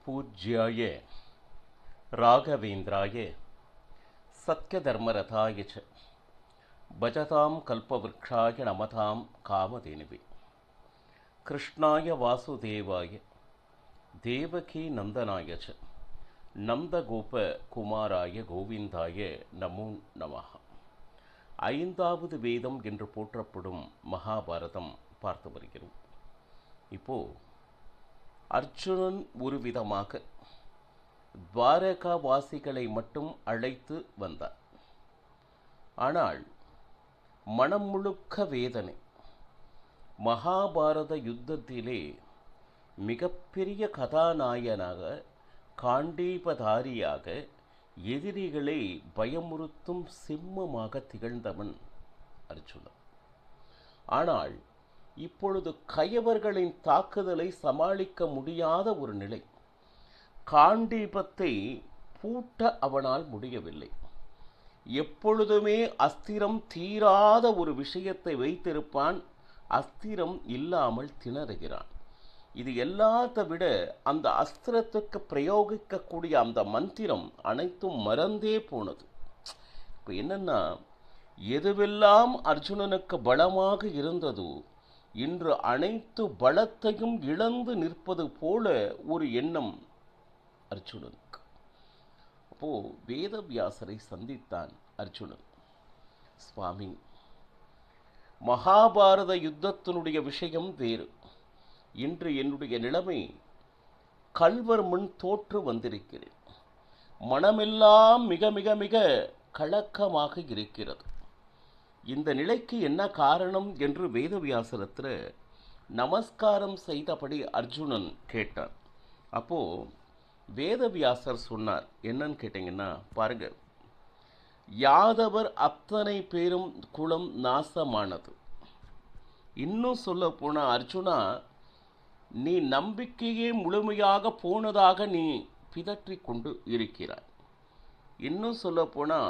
पूज्याय राघवेन्द्राय सत्यधर्मरथाय च भजतां कल्पवृक्षाय नमतां कामधेनुवे कृष्णाय वासुदेवाय देवकी नंदनाय च नंदगोपकुमाराय गोविंदाय நமோ நமः. ஐந்தாவது வேதம் என்று போற்றப்படும் மகாபாரதம் பார்த்து வருகிறோம். இப்போ அர்ஜுனன் ஒரு விதமாக துவாரகாவாசிகளை மட்டும் அழைத்து வந்தார். ஆனால் மனம் முழுக்க வேதனை. மகாபாரத யுத்தத்திலே மிகப்பெரிய கதாநாயகனாக காண்டீபதாரியாக எதிரிகளை பயமுறுத்தும் சிம்மமாக திகழ்ந்தவன் அர்ஜுனன். ஆனால் இப்பொழுது கயவர்களின் தாக்குதலை சமாளிக்க முடியாத ஒரு நிலை. காண்டீபத்தை பூட்ட அவனால் முடியவில்லை. எப்பொழுதுமே அஸ்திரம் தீராத ஒரு விஷயத்தை வைத்திருப்பான். அஸ்திரம் இல்லாமல் திணறுகிறான். இது எல்லாத்த விட அந்த அஸ்திரத்துக்கு பிரயோகிக்கக்கூடிய அந்த மந்திரம் அனைத்தும் மறந்தே போனது. இப்போ என்னன்னா, எதுவெல்லாம் அர்ஜுனனுக்கு பலமாக இருந்ததோ இன்று அனைத்து பலத்தையும் இழந்து நிற்பது போல ஒரு எண்ணம் அர்ஜுனனுக்கு. அப்போ வேதவியாசரை சந்தித்தான் அர்ஜுனன். சுவாமி, மகாபாரத யுத்தத்தினுடைய விஷயம் வேறு. இன்று என்னுடைய நிலைமை கல்வர் முன் தோற்று வந்திருக்கிறேன். மனமெல்லாம் மிக மிக மிக கலக்கமாக இருக்கிறது. இந்த நிலைக்கு என்ன காரணம் என்று வேதவியாசரத்தில் நமஸ்காரம் செய்தபடி அர்ஜுனன் கேட்டான். அப்போ வேதவியாசர் சொன்னார், என்னன்னு கேட்டீங்கன்னா பாருங்க, யாதவர் அத்தனை பேரும் குலம் நாசமானது. இன்னும் சொல்ல போனா அர்ஜுனா, நீ நம்பிக்கையே முழுமையாக போனதாக நீ பிதற்றி கொண்டு இருக்கிறாய். இன்னும் சொல்ல போனா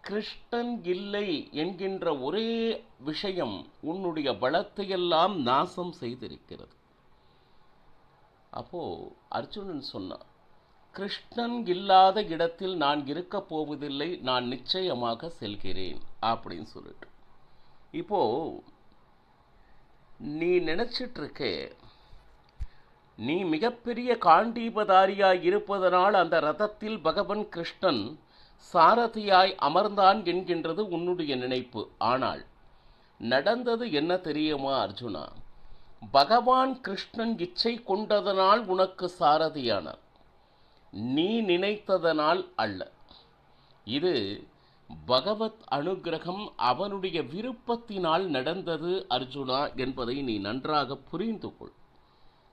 கிருஷ்ணன் இல்லை என்கின்ற ஒரே விஷயம் உன்னுடைய பலத்தையெல்லாம் நாசம் செய்திருக்கிறது. அப்போ அர்ஜுனன் சொன்னான், கிருஷ்ணன் இல்லாத இடத்தில் நான் இருக்க போவதில்லை, நான் நிச்சயமாக செல்கிறேன் அப்படின்னு சொல்லிட்டு. இப்போ நீ நினைச்சிட்டு இருக்க, நீ மிகப்பெரிய காண்டீபதாரியாய் இருப்பதனால் அந்த ரதத்தில் பகவான் கிருஷ்ணன் சாரதியாய் அமர்ந்தான் என்கின்றது உன்னுடைய நினைப்பு. ஆனால் நடந்தது என்ன தெரியுமா அர்ஜுனா? பகவான் கிருஷ்ணன் இச்சை கொண்டதனால் உனக்கு சாரதியானார், நீ நினைத்ததனால் அல்ல. இது பகவத் அனுகிரகம், அவனுடைய விருப்பத்தினால் நடந்தது அர்ஜுனா என்பதை நீ நன்றாக புரிந்து கொள்.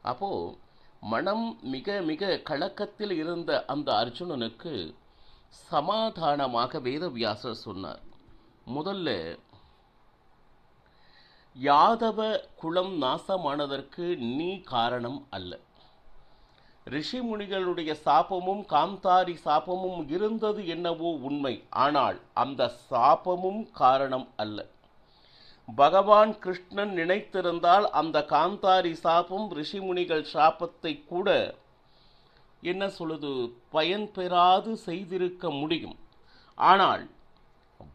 அப்போ மனம் மிக மிக கலக்கத்தில் இருந்த அந்த அர்ஜுனனுக்கு சமாதானமாக வேதவியாசர் சொன்னார். முதல்ல, யாதவ குலம் நாசமானதற்கு நீ காரணம் அல்ல. ரிஷிமுனிகளுடைய சாபமும் காந்தாரி சாபமும் இருந்தது என்னவோ உண்மை. ஆனால் அந்த சாபமும் காரணம் அல்ல. பகவான் கிருஷ்ணன் நினைத்திருந்தால் அந்த காந்தாரி சாபம் ரிஷிமுனிகள் சாபத்தை கூட என்ன சொல்லுது, பயன் பெறாது செய்திருக்க முடியும். ஆனால்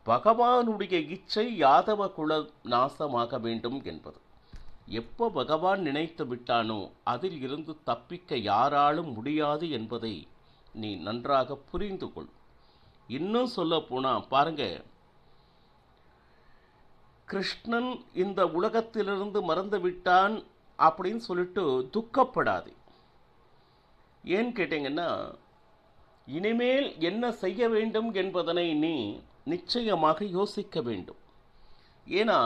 பகவானுடைய இச்சை யாதவ குல நாசமாக வேண்டும் என்பது. எப்போ பகவான் நினைத்து விட்டானோ அதில் இருந்து தப்பிக்க யாராலும் முடியாது என்பதை நீ நன்றாக புரிந்து கொள். இன்னும் சொல்ல போனா பாருங்க, கிருஷ்ணன் இந்த உலகத்திலிருந்து மறந்து விட்டான் அப்படின்னு சொல்லிட்டு துக்கப்படாதே. ஏன் கேட்டீங்கன்னா, இனிமேல் என்ன செய்ய வேண்டும் என்பதனை நீ நிச்சயமாக யோசிக்க வேண்டும். ஏன்னா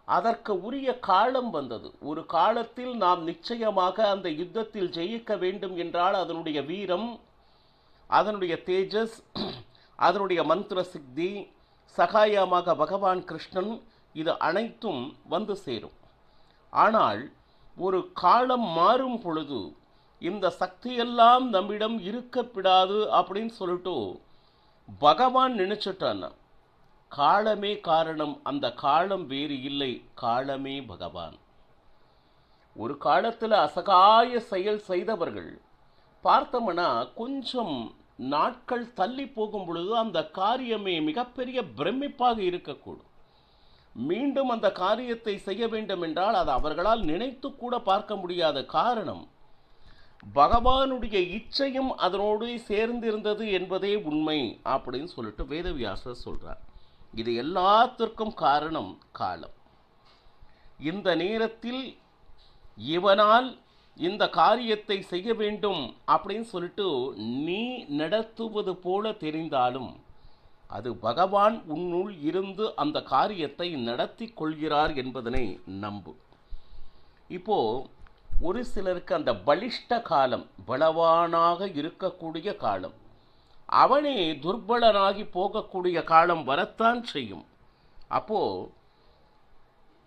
அதற்கு உரிய காலம் வந்தது. ஒரு காலத்தில் நாம் நிச்சயமாக அந்த யுத்தத்தில் ஜெயிக்க வேண்டும் என்றால் அதனுடைய வீரம், அதனுடைய தேஜஸ், அதனுடைய மந்திர சித்தி, சகாயமாக பகவான் கிருஷ்ணன், இது அனைத்தும் வந்து சேரும். ஆனால் ஒரு காலம் மாறும் பொழுது இந்த சக்தியெல்லாம் நம்மிடம் இருக்கப்படாது அப்படின்னு சொல்லிட்டு பகவான் நினைச்சிட்டான்னா, காலமே காரணம், அந்த காலம் வேறு இல்லை, காலமே பகவான். ஒரு காலத்தில் அசகாய செயல் செய்தவர்கள் பார்த்தோம்னா கொஞ்சம் நாட்கள் தள்ளி போகும் பொழுது அந்த காரியமே மிகப்பெரிய பிரமிப்பாக இருக்கக்கூடும். மீண்டும் அந்த காரியத்தை செய்ய வேண்டும் என்றால் அது அவர்களால் நினைத்து கூட பார்க்க முடியாத காரணம், பகவானுடைய இச்சையும் அதனோடு சேர்ந்திருந்தது என்பதே உண்மை அப்படின்னு சொல்லிட்டு வேதவியாசர் சொல்றார். இது எல்லாத்திற்கும் காரணம் காலம். இந்த நேரத்தில் இவனால் இந்த காரியத்தை செய்ய வேண்டும் அப்படின்னு சொல்லிட்டு நீ நடத்துவது போல தெரிந்தாலும் அது பகவான் உன்னுள் இருந்து அந்த காரியத்தை நடத்தி கொள்கிறார் என்பதனை நம்பு. இப்போ ஒரு சிலருக்கு அந்த பலிஷ்ட காலம், பலவானாக இருக்கக்கூடிய காலம், அவனே துர்பலனாகி போகக்கூடிய காலம் வரத்தான் செய்யும். அப்போ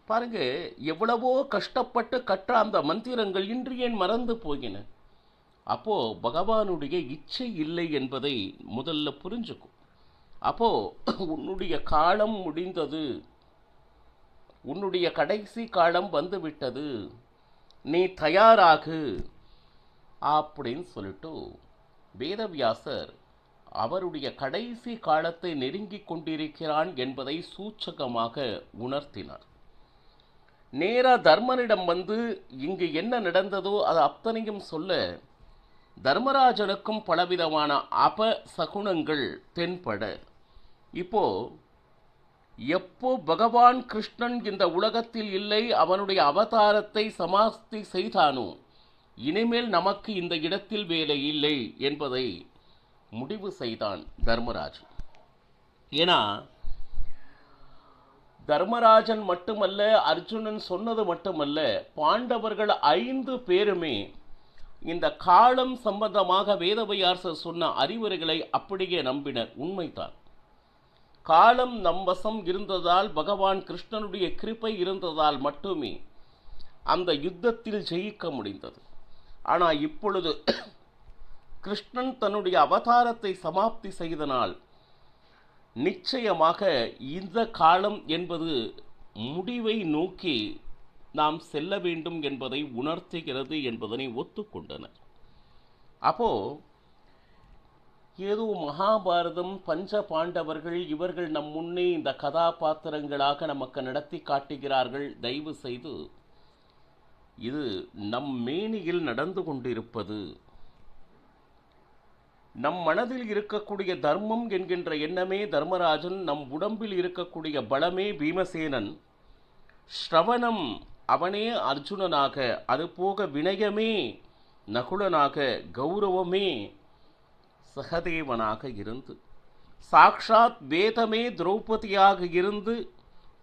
பாருங்க, எவ்வளவோ கஷ்டப்பட்டு கற்ற அந்த மந்திரங்கள் இன்று ஏன் மறந்து போகின? அப்போ பகவானுடைய இச்சை இல்லை என்பதை முதல்ல புரிஞ்சுக்கும். அப்போ உன்னுடைய காலம் முடிந்தது, உன்னுடைய கடைசி காலம் வந்துவிட்டது, நீ தயாராகு அப்படின்னு சொல்லிட்டு வேதவியாசர் அவருடைய கடைசி காலத்தை நெருங்கிக் கொண்டிருக்கிறான் என்பதை சூச்சகமாக உணர்த்தினார். நேரா தர்மனிடம் வந்து இங்கு என்ன நடந்ததோ அது அத்தனையும் சொல்ல தர்மராஜனுக்கும் பலவிதமான அபசகுணங்கள் தென்பட, இப்போ எப்போ பகவான் கிருஷ்ணன் இந்த உலகத்தில் இல்லை, அவனுடைய அவதாரத்தை சமாப்தி செய்தானோ, இனிமேல் நமக்கு இந்த இடத்தில் வேலை இல்லை என்பதை முடிவு செய்தான் தர்மராஜன். ஏன்னா தர்மராஜன் மட்டுமல்ல, அர்ஜுனன் சொன்னது மட்டுமல்ல, பாண்டவர்கள் 5 பேருமே இந்த காலம் சம்பந்தமாக வேதவியாசர் சொன்ன அறிவுரைகளை அப்படியே நம்பினர். உண்மைதான். காலம் நம் வசம் இருந்ததால், பகவான் கிருஷ்ணனுடைய கிருபை இருந்ததால் மட்டுமே அந்த யுத்தத்தில் ஜெயிக்க முடிந்தது. ஆனால் இப்பொழுது கிருஷ்ணன் தன்னுடைய அவதாரத்தை சமாப்தி செய்தனால் நிச்சயமாக இந்த காலம் என்பது முடிவை நோக்கி நாம் செல்ல வேண்டும் என்பதை உணர்த்துகிறது என்பதனை ஒத்துக்கொண்டனர். அப்போ ஏதோ மகாபாரதம், பஞ்ச பாண்டவர்கள் இவர்கள் நம் முன்னே இந்த கதாபாத்திரங்களாக நமக்கு நடத்தி காட்டுகிறார்கள். தயவு செய்து இது நம் மேனியில் நடந்து கொண்டிருப்பது, நம் மனதில் இருக்கக்கூடிய தர்மம் என்கின்ற எண்ணமே தர்மராஜன், நம் உடம்பில் இருக்கக்கூடிய பலமே பீமசேனன், ஸ்ரவணம் அவனே அர்ஜுனனாக, அதுபோக வினயமே நகுலனாக, கௌரவமே சகதேவனாக இருந்து, சாக்ஷாத் வேதமே திரௌபதியாக இருந்து,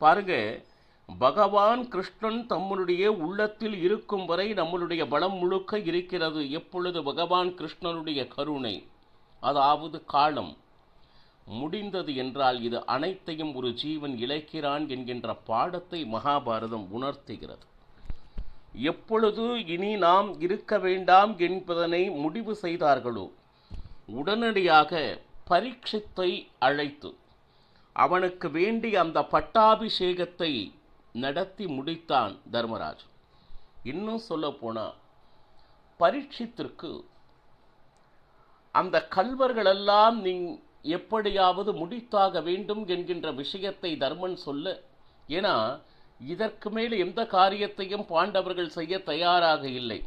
பாருங்க, பகவான் கிருஷ்ணன் தம்முடைய உள்ளத்தில் இருக்கும் வரை நம்மளுடைய பலம் முழுக்க இருக்கிறது. எப்பொழுது பகவான் கிருஷ்ணனுடைய கருணை, அதாவது காலம் முடிந்தது என்றால் இது அனைத்தையும் ஒரு ஜீவன் இழைக்கிறான் என்கின்ற பாடத்தை மகாபாரதம் உணர்த்துகிறது. எப்பொழுது இனி நாம் இருக்க வேண்டாம் என்பதனை முடிவு செய்தார்களோ, உடனடியாக பரீட்சித்தை அழைத்து அவனுக்கு வேண்டிய அந்த பட்டாபிஷேகத்தை நடத்தி முடித்தான் தர்மராஜ். இன்னும் சொல்ல போனா, பரீட்சித்திற்கு அந்த கல்வர்களெல்லாம் நீ எப்படியாவது முடித்தாக வேண்டும் என்கின்ற விஷயத்தை தர்மன் சொல்ல, ஏன்னா இதற்கு மேல் எந்த காரியத்தையும் பாண்டவர்கள் செய்ய தயாராக இல்லை.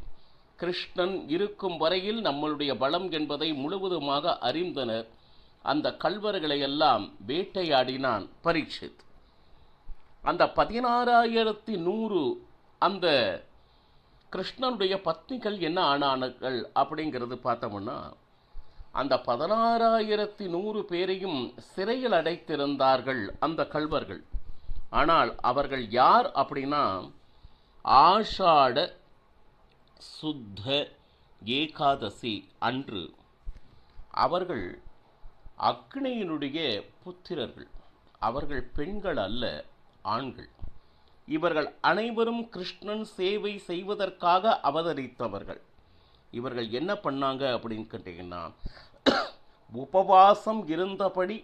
கிருஷ்ணன் இருக்கும் வரையில் நம்மளுடைய பலம் என்பதை முழுவதுமாக அறிந்தனர். அந்த கல்வர்களை எல்லாம் வேட்டையாடினான் பரீட்சித். அந்த 16,100 அந்த கிருஷ்ணனுடைய பத்னிகள் என்ன ஆனார்கள் அப்படிங்கிறது பார்த்தோம்னா, அந்த 16,100 பேரையும் சிறையில் அடைத்திருந்தார்கள் அந்த கல்வர்கள். ஆனால் அவர்கள் யார் அப்படின்னா, ஆஷாட சுத்த ஏகாதசி அன்று அவர்கள் அக்னியினுடைய புத்திரர்கள். அவர்கள் பெண்கள் அல்ல, ஆண்கள். இவர்கள் அனைவரும் கிருஷ்ணன் சேவை செய்வதற்காக அவதரித்தவர்கள். இவர்கள் என்ன பண்ணாங்க அப்படின்னு கேட்டீங்கன்னா, உபவாசம் இருந்தபடி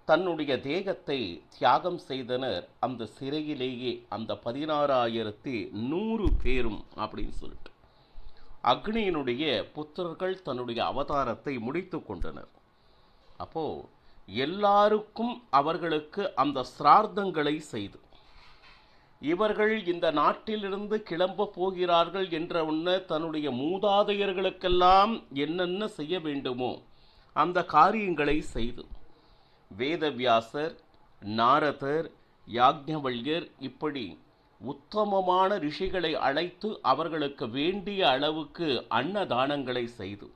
தன்னுடைய தேகத்தை தியாகம் செய்தனர் அந்த சிறையிலேயே, அந்த 16,100 பேரும் அப்படின்னு சொல்லிட்டு. அக்னியினுடைய புத்திரர்கள் தன்னுடைய அவதாரத்தை முடித்து கொண்டனர். அப்போ எல்லாருக்கும் அவர்களுக்கு அந்த சிரார்த்தங்களை செய்து இவர்கள் இந்த நாட்டிலிருந்து கிளம்ப போகிறார்கள் என்ற உடனே தன்னுடைய மூதாதையர்களுக்கெல்லாம் என்னென்ன செய்ய வேண்டுமோ அந்த காரியங்களை செய்து வேதவியாசர், நாரதர், யாக்ஞவல்யர் இப்படி உத்தமமான ரிஷிகளை அழைத்து அவர்களுக்கு வேண்டிய அளவுக்கு அன்னதானங்களை செய்து,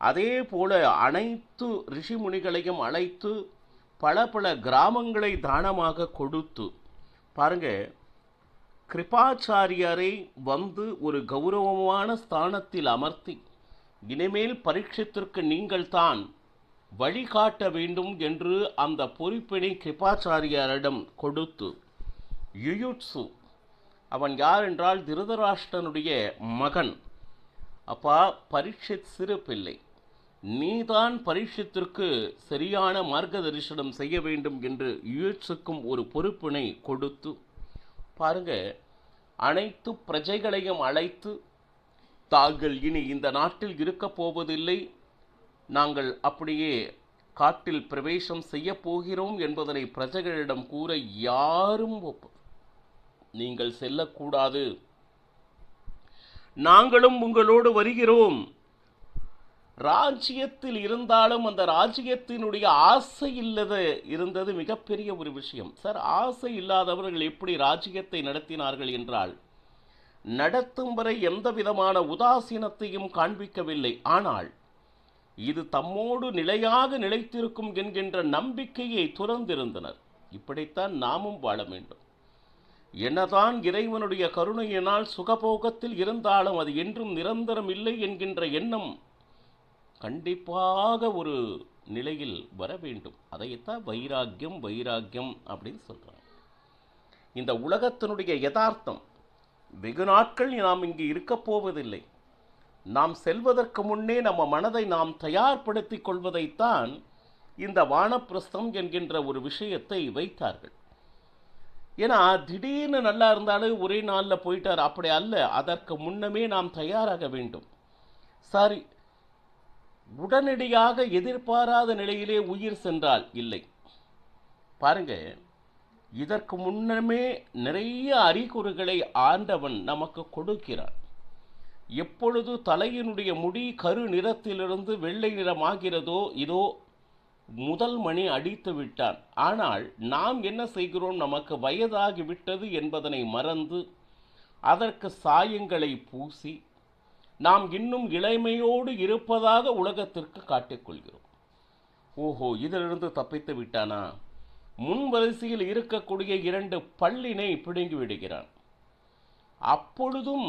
அதே போல அனைத்து ரிஷிமுனிகளையும் அழைத்து பல பல கிராமங்களை தானமாக கொடுத்து, பாருங்க, கிருபாச்சாரியரை வந்து ஒரு கௌரவமான ஸ்தானத்தில் அமர்த்தி இனிமேல் பரீட்சத்திற்கு நீங்கள் தான் வழிகாட்ட வேண்டும் என்று அந்த பொறுப்பினை கிருபாச்சாரியாரிடம் கொடுத்து, யுயுட்சு, அவன் யார் என்றால் திருதராஷ்டிரனுடைய மகன், அப்பா பரீட்சித் சிறு பிள்ளை, நீதான் பரீட்சத்திற்கு சரியான மார்க்க தரிசனம் செய்ய வேண்டும் என்று யுயுட்சுக்கும் ஒரு பொறுப்பினை கொடுத்து, பாருங்க, அனைத்து பிரஜைகளையும் அழைத்து தாங்கள் இனி இந்த நாட்டில் இருக்கப் போவதில்லை, நாங்கள் அப்படியே காட்டில் பிரவேசம் செய்ய போகிறோம் என்பதனை பிரஜைகளிடம் கூற யாரும் நீங்கள் செல்லக்கூடாது, நாங்களும் உங்களோடு வருகிறோம். ராஜ்யத்தில் இருந்தாலும் அந்த ராஜ்யத்தினுடைய ஆசை இருந்தது மிகப்பெரிய ஒரு விஷயம். சார், ஆசை இல்லாதவர்கள் எப்படி ராஜ்யத்தை நடத்தினார்கள் என்றால், நடத்தும் வரை எந்த விதமான உதாசீனத்தையும் காண்பிக்கவில்லை. ஆனால் இது தம்மோடு நிலையாக நிலைத்திருக்கும் என்கின்ற நம்பிக்கையை துறந்திருந்தனர். இப்படித்தான் நாமும் வாழ வேண்டும். என்னதான் இறைவனுடைய கருணையினால் சுகபோகத்தில் இருந்தாலும் அது என்றும் நிரந்தரம் இல்லை என்கின்ற எண்ணம் கண்டிப்பாக ஒரு நிலையில் வர வேண்டும். அதைத்தான் வைராக்கியம் வைராக்கியம் அப்படின்னு சொல்றாங்க. இந்த உலகத்தினுடைய யதார்த்தம், வெகு நாட்கள் நாம் இங்கு இருக்கப் போவதில்லை. நாம் செல்வதற்கு முன்னே நம்ம மனதை நாம் தயார்படுத்திக் கொள்வதைத்தான் இந்த வானப்பிரஸ்தம் என்கின்ற ஒரு விஷயத்தை வைத்தார்கள். ஏன்னா திடீர்னு நல்லா இருந்தாலும் ஒரே நாளில் போயிட்டார், அப்படி அல்ல. அதற்கு முன்னமே நாம் தயாராக வேண்டும். சரி, உடனடியாக எதிர்பாராத நிலையிலே உயிர் சென்றால் இல்லை. பாருங்க, இதற்கு முன்னமே நிறைய அறிகுறிகளை ஆண்டவன் நமக்கு கொடுக்கிறான். எப்பொழுது தலையினுடைய முடி கரு நிறத்திலிருந்து வெள்ளை நிறமாகிறதோ, இதோ முதல் மணி அடித்து விட்டான். ஆனால் நாம் என்ன செய்கிறோம்? நமக்கு வயதாகி விட்டது என்பதனை மறந்து அதற்கு சாயங்களை பூசி நாம் இன்னும் இளமையோடு இருப்பதாக உலகத்திற்கு காட்டிக்கொள்கிறோம். ஓஹோ, இதிலிருந்து தப்பித்து விட்டானா? முன் வரிசையில் இருக்கக்கூடிய 2 பல்லினை பிடுங்கி விடுகிறான். அப்பொழுதும்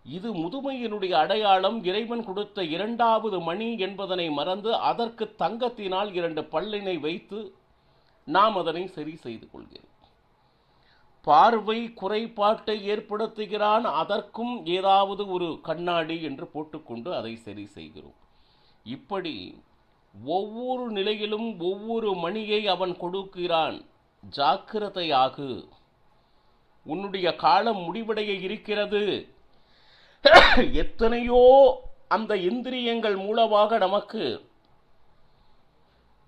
இது முதுமையினுடைய அடையாளம், இறைவன் கொடுத்த 2வது மணி என்பதனை மறந்து அதற்கு தங்கத்தினால் 2 பல்லினை வைத்து நாம் அதனை சரி செய்து கொள்கிறோம். பார்வை குறைபாட்டை ஏற்படுத்துகிறான், அதற்கும் ஏதாவது ஒரு கண்ணாடி என்று போட்டுக்கொண்டு அதை சரி செய்கிறோம். இப்படி ஒவ்வொரு நிலையிலும் ஒவ்வொரு மணியை அவன் கொடுக்கிறான். ஜாக்கிரதையாகு, உன்னுடைய காலம் முடிவடைய இருக்கிறது. எத்தனையோ அந்த இந்திரியங்கள் மூலமாக நமக்கு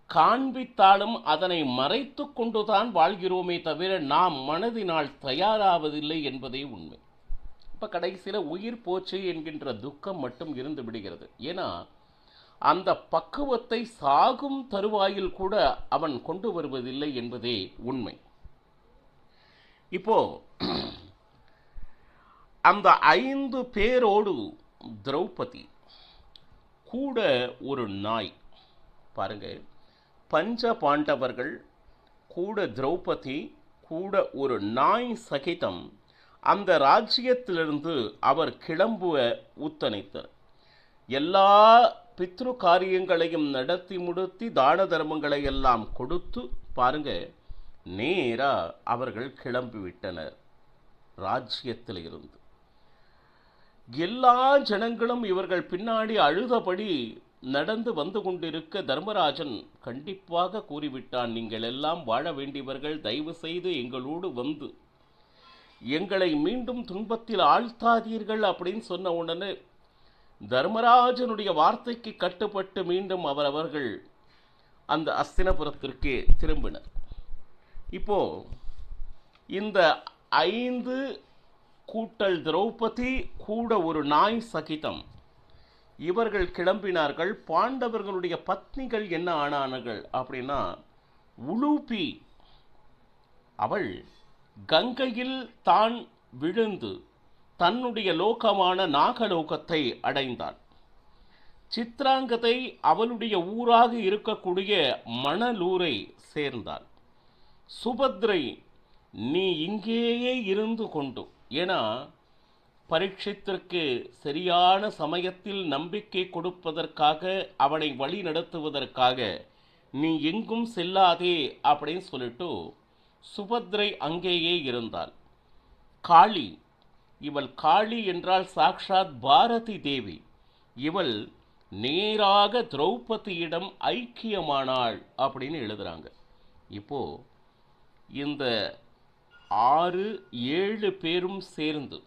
காண்பித்தாலும் அதனை மறைத்து கொண்டுதான் வாழ்கிறோமே தவிர நாம் மனதினால் தயாராவதில்லை என்பதே உண்மை. இப்ப கடைசியில உயிர் போச்சு என்கின்ற துக்கம் மட்டும் இருந்து விடுகிறது. ஏன்னா அந்த பக்குவத்தை சாகும் தருவாயில் கூட அவன் கொண்டு வருவதில்லை என்பதே உண்மை. இப்போ அந்த 5 பேரோடு திரௌபதி கூட ஒரு நாய், பாருங்க, பஞ்ச பாண்டவர்கள் கூட திரௌபதி கூட ஒரு நாய் சகிதம் அந்த ராஜ்யத்திலிருந்து அவர் கிளம்புவ உத்தனித்தார். எல்லா பித்ரு காரியங்களையும் நடத்தி முடித்து தான தர்மங்களை எல்லாம் கொடுத்து, பாருங்க, நேரா அவர்கள் கிளம்பிவிட்டனர் ராஜ்யத்தில் இருந்து. எல்லா ஜனங்களும் இவர்கள் பின்னாடி அழுதபடி நடந்து வந்து கொண்டிருக்க தர்மராஜன் கண்டிப்பாக கூறிவிட்டான், நீங்கள் எல்லாம் வாழ வேண்டியவர்கள், தயவு செய்து எங்களோடு வந்து எங்களை மீண்டும் துன்பத்தில் ஆழ்த்தாதீர்கள் அப்படின்னு சொன்ன உடனே தர்மராஜனுடைய வார்த்தைக்கு கட்டுப்பட்டு மீண்டும் அவர்கள் அந்த அஸ்தினபுரத்திற்கு திரும்பினர். இப்போ இந்த 5 கூட்டல் திரௌபதி கூட ஒரு நாய் சகிதம் இவர்கள் கிளம்பினார்கள். பாண்டவர்களுடைய பத்னிகள் என்ன ஆனார்கள் அப்படின்னா, உலூபி அவள் கங்கையில் தான் விழுந்து தன்னுடைய லோகமான நாகலோகத்தை அடைந்தாள். சித்ராங்கதை அவளுடைய ஊராக இருக்கக்கூடிய மணலூரை சேர்ந்தாள். சுபத்ரை நீ இங்கேயே இருந்து கொண்டு, ஏன்னா பரீட்சித்திற்கு சரியான சமயத்தில் நம்பிக்கை கொடுப்பதற்காக அவனை வழி நடத்துவதற்காக நீ எங்கும் செல்லாதே அப்படின்னு சொல்லிட்டு சுபத்ரை அங்கேயே இருந்தாள். காளி, இவள் காளி என்றால் சாக்ஷாத் பாரதி தேவி. இவள் நேராக திரௌபதியிடம் ஐக்கியமானாள் அப்படின்னு எழுதுறாங்க. இப்போ இந்த 6-7 பேரும் சேர்ந்து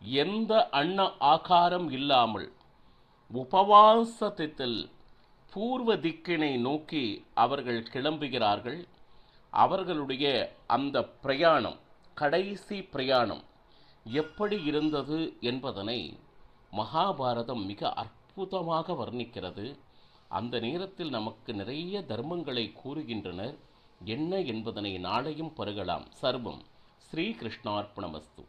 எந்த அன்ன ஆகாரம் இல்லாமல் உபவாசத்தில் பூர்வ திக்கினை நோக்கி அவர்கள் கிளம்புகிறார்கள். அவர்களுடைய அந்த பிரயாணம், கடைசி பிரயாணம் எப்படி இருந்தது என்பதனை மகாபாரதம் மிக அற்புதமாக வர்ணிக்கிறது. அந்த நேரத்தில் நமக்கு நிறைய தர்மங்களை கூறுகின்றனர். என்ன என்பதனை நாளையும் பருகலாம். சர்வம் ஸ்ரீ கிருஷ்ணார்ப்பணமஸ்து.